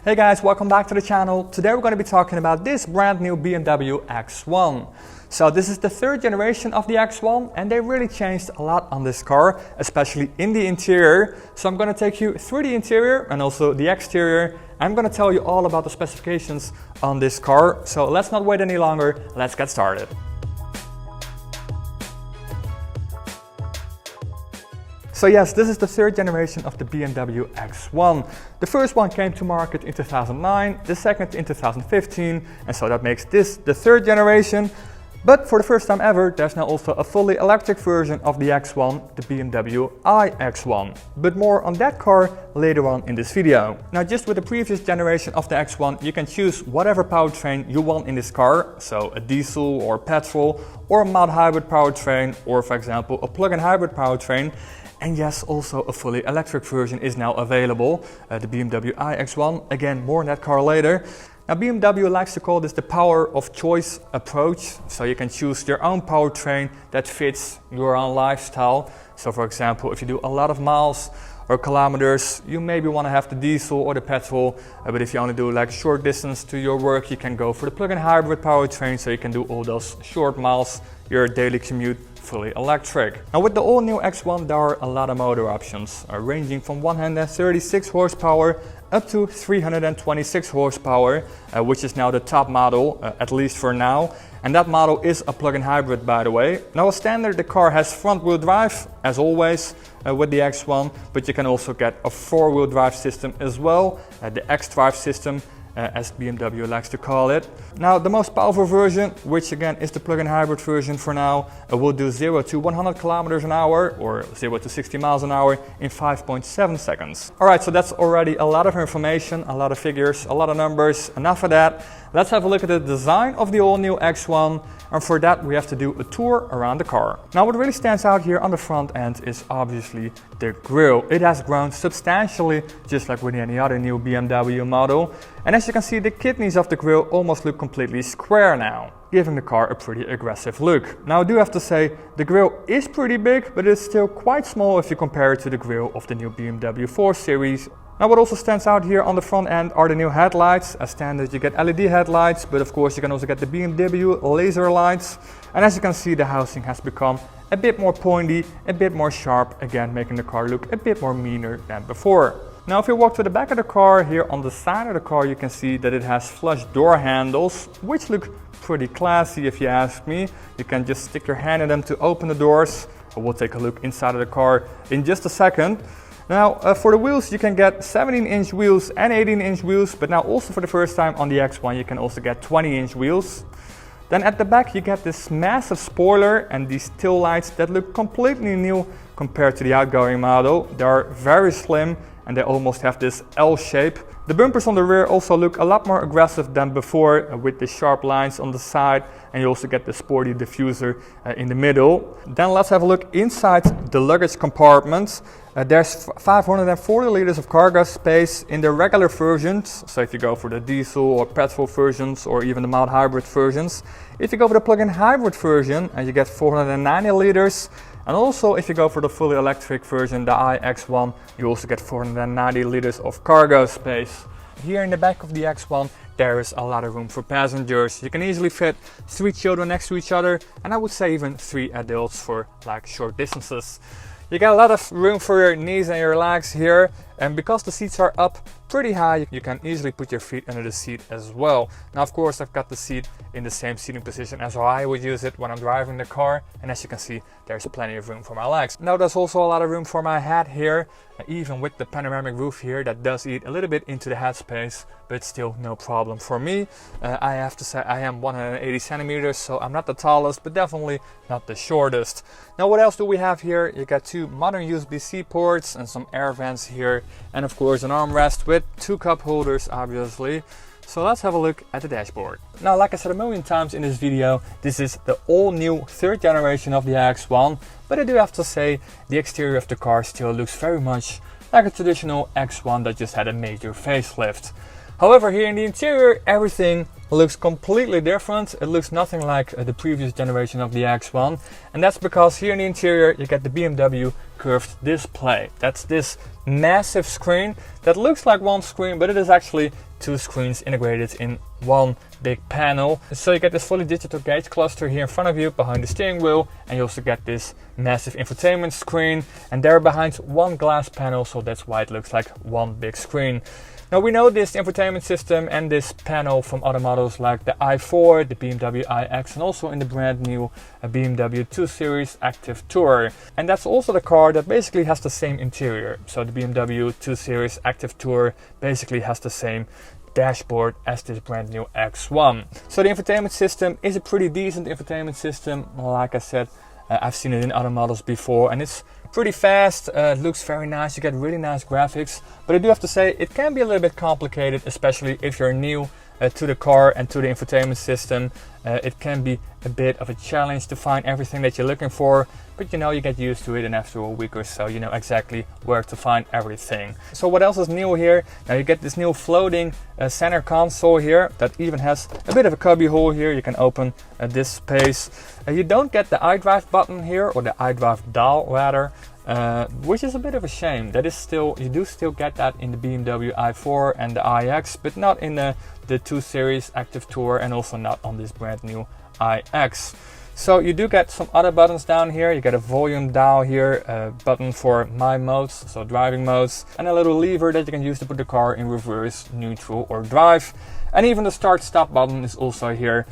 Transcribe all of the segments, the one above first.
Hey guys, welcome back to the channel. Today we're going to be talking about this brand new BMW X1. So this is the third generation of the X1 and they really changed a lot on this car, especially in the interior. So I'm going to take you through the interior and also the exterior. I'm going to tell you all about the specifications on this car. So let's not wait any longer, let's get started. So yes, this is the third generation of the BMW X1. The first one came to market in 2009, the second in 2015, and so that makes this the third generation. But for the first time ever, there's now also a fully electric version of the X1, the BMW iX1. But more on that car later on in this video. Now just with the previous generation of the X1, you can choose whatever powertrain you want in this car. So a diesel or petrol or a mild hybrid powertrain or for example a plug-in hybrid powertrain. And yes, also a fully electric version is now available, the BMW iX1. Again, more on that car later. Now BMW likes to call this the power of choice approach. So you can choose your own powertrain that fits your own lifestyle. So for example, if you do a lot of miles or kilometers, you maybe want to have the diesel or the petrol. But if you only do like short distance to your work, you can go for the plug-in hybrid powertrain. So you can do all those short miles, your daily commute, fully electric. Now with the all new X1 there are a lot of motor options, ranging from 136 horsepower up to 326 horsepower, which is now the top model, at least for now. And that model is a plug-in hybrid, by the way. Now as standard the car has front-wheel drive, as always, with the X1, but you can also get a four-wheel drive system as well, the X-Drive system, as BMW likes to call it. Now the most powerful version, which again is the plug-in hybrid version for now, will do 0 to 100 kilometers an hour or 0 to 60 miles an hour in 5.7 seconds. Alright, so that's already a lot of information, a lot of figures, a lot of numbers. Enough of that. Let's have a look at the design of the all-new X1, and for that we have to do a tour around the car. Now what really stands out here on the front end is obviously the grille. It has grown substantially, just like with any other new BMW model. And as you can see, the kidneys of the grille almost look completely square now, giving the car a pretty aggressive look. Now I do have to say, the grille is pretty big, but it's still quite small if you compare it to the grille of the new BMW 4 Series. Now what also stands out here on the front end are the new headlights. As standard you get LED headlights, but of course you can also get the BMW laser lights. And as you can see, the housing has become a bit more pointy, a bit more sharp, again making the car look a bit more meaner than before. Now if you walk to the back of the car, here on the side of the car you can see that it has flush door handles, which look pretty classy if you ask me. You can just stick your hand in them to open the doors. We'll take a look inside of the car in just a second. Now for the wheels you can get 17-inch wheels and 18-inch wheels, but now also for the first time on the X1 you can also get 20-inch wheels. Then at the back you get this massive spoiler and these tail lights that look completely new compared to the outgoing model. They are very slim and they almost have this L shape. The bumpers on the rear also look a lot more aggressive than before, with the sharp lines on the side, and you also get the sporty diffuser in the middle. Then let's have a look inside the luggage compartment. There's 540 liters of cargo space in the regular versions, so if you go for the diesel or petrol versions or even the mild hybrid versions. If you go for the plug-in hybrid version, you get 490 liters. And also if you go for the fully electric version, the iX1, you also get 490 liters of cargo space. Here in the back of the X1 there is a lot of room for passengers. You can easily fit 3 children next to each other, and I would say even 3 adults for like short distances. You got a lot of room for your knees and your legs here, and because the seats are up pretty high, you can easily put your feet under the seat as well. Now of course I've got the seat in the same seating position as I would use it when I'm driving the car, and as you can see there's plenty of room for my legs. Now there's also a lot of room for my head here, even with the panoramic roof here that does eat a little bit into the headspace, but still no problem for me. I have to say I am 180 centimeters, so I'm not the tallest, but definitely not the shortest. Now what else do we have here? You got 2 modern USB-C ports and some air vents here, and of course an armrest with 2 cup holders obviously. So let's have a look at the dashboard. Now like I said a million times in this video, this is the all new third generation of the X1, but I do have to say the exterior of the car still looks very much like a traditional X1 that just had a major facelift. However, here in the interior everything looks completely different. It looks nothing like the previous generation of the X1, and that's because here in the interior you get the BMW curved display. That's this massive screen that looks like one screen, but it is actually two screens integrated in one big panel. So you get this fully digital gauge cluster here in front of you behind the steering wheel, and you also get this massive infotainment screen, and there behind one glass panel, so that's why it looks like one big screen. Now we know this infotainment system and this panel from other models like the i4, the BMW iX, and also in the brand new BMW 2 Series Active Tourer. And that's also the car that basically has the same interior. So the BMW 2 Series Active Tourer basically has the same dashboard as this brand new X1. So the infotainment system is a pretty decent infotainment system. Like I said, I've seen it in other models before, and it's pretty fast. It looks very nice. You get really nice graphics, but I do have to say it can be a little bit complicated, especially if you're new to the car and to the infotainment system. It can be a bit of a challenge to find everything that you're looking for, but you know, you get used to it, and after a week or so you know exactly where to find everything. So what else is new here? Now you get this new floating center console here that even has a bit of a cubby hole here. You can open this space. You don't get the iDrive button here, or the iDrive dial rather, which is a bit of a shame. That is still, you do still get that in the BMW i4 and the iX, but not in the 2 Series Active Tourer, and also not on this brand new iX. So you do get some other buttons down here. You get a volume dial here, a button for my modes, so driving modes, and a little lever that you can use to put the car in reverse, neutral or drive. And even the start stop button is also here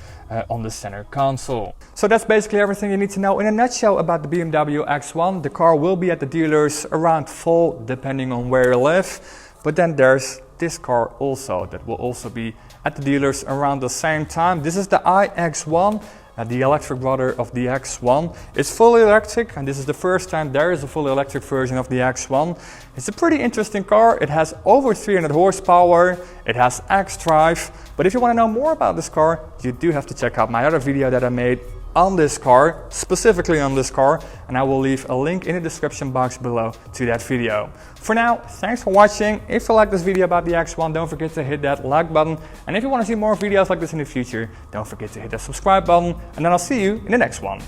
on the center console. So that's basically everything you need to know in a nutshell about the BMW X1. The car will be at the dealers around fall, depending on where you live. But then there's this car also that will also be at the dealers around the same time. This is the iX1. The electric brother of the X1. It's fully electric, and this is the first time there is a fully electric version of the X1. It's a pretty interesting car. It has over 300 horsepower, it has xDrive, but if you want to know more about this car, you do have to check out my other video that I made on this car, specifically on this car, and I will leave a link in the description box below to that video. For now, thanks for watching. If you like this video about the X1, don't forget to hit that like button, and if you want to see more videos like this in the future, don't forget to hit that subscribe button, and then I'll see you in the next one.